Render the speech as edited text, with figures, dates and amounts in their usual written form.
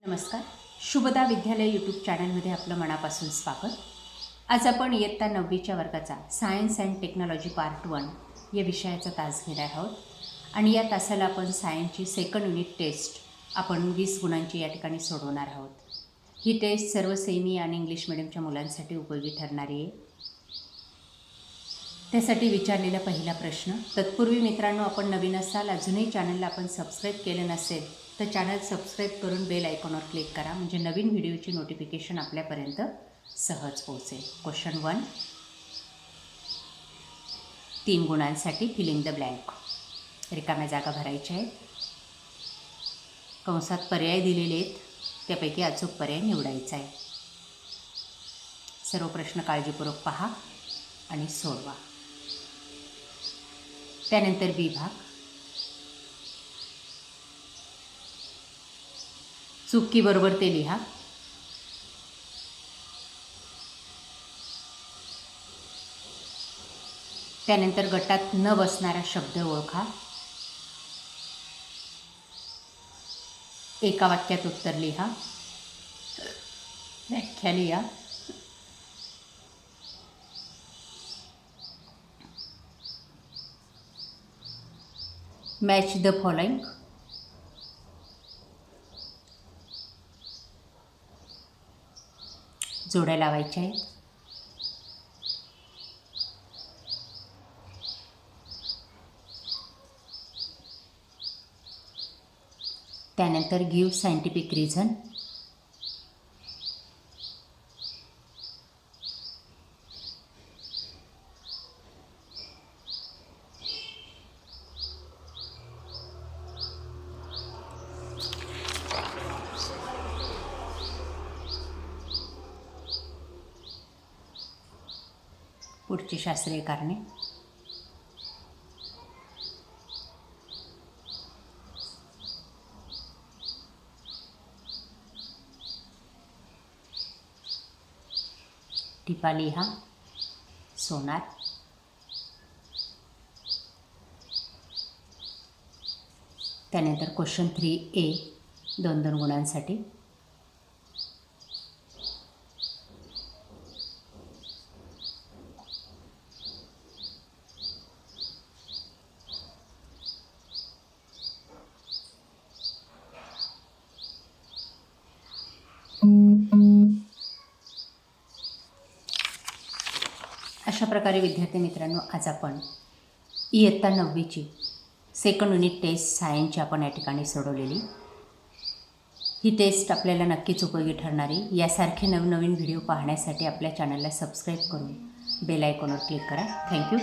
नमस्कार. शुभदा विद्यालय यूट्यूब चॅनलमध्ये आपलं मनापासून स्वागत. आज आपण इयत्ता 9वीच्या वर्गाचा सायन्स अँड टेक्नॉलॉजी पार्ट 1 या विषयाचा तास घेणार आहोत आणि या तासाला आपण सायन्सची सेकंड युनिट टेस्ट आपण 20 गुणांची या ठिकाणी सोडवणार आहोत. ही टेस्ट सर्व सेमी आणि इंग्लिश मिडियमच्या मुलांसाठी उपयोगी ठरणारी आहे. त्यासाठी विचारलेला पहिला प्रश्न. तत्पूर्वी मित्रांनो, आपण नवीन असाल, अजूनही चॅनलला आपण सबस्क्राईब केलं नसेल तर चॅनल सबस्क्राईब करून बेल आयकॉनवर क्लिक करा, म्हणजे नवीन व्हिडिओची नोटिफिकेशन आपल्यापर्यंत सहज पोहोचेल. क्वेश्चन 1, 3 गुणांसाठी फिलिंग द ब्लँक. रिकाम्या जागा भरायच्या आहेत. कंसात पर्याय दिलेले आहेत, त्यापैकी अचूक पर्याय निवडायचा आहे. सर्व प्रश्न काळजीपूर्वक पहा आणि सोडवा. त्यानंतर बी भाग. चूक बरोबर ते लिहा. त्यानंतर गटात न बसणारा शब्द ओळखा. एका वाक्यात उत्तर लिहा. व्याख्या लिहा. Match the following. जोड्या लावायच्या आहेत. त्यानंतर गिव्ह सायंटिफिक रिझन. पुढची शास्त्रीय कारणे. टिपा लिहा. सोनार. त्यानंतर क्वेश्चन 3A 2 गुणांसाठी. अशा प्रकारे विद्यार्थी मित्रांनो, आज आपण इयत्ता 9वीची सेकंड युनिट टेस्ट सायन्सची आपण या ठिकाणी सोडवलेली. ही टेस्ट आपल्याला नक्कीच उपयोगी ठरणारी. यासारखे नवनवीन व्हिडिओ पाहण्यासाठी आपल्या चॅनलला सबस्क्राईब करून बेल आयकॉनवर क्लिक करा. थँक्यू.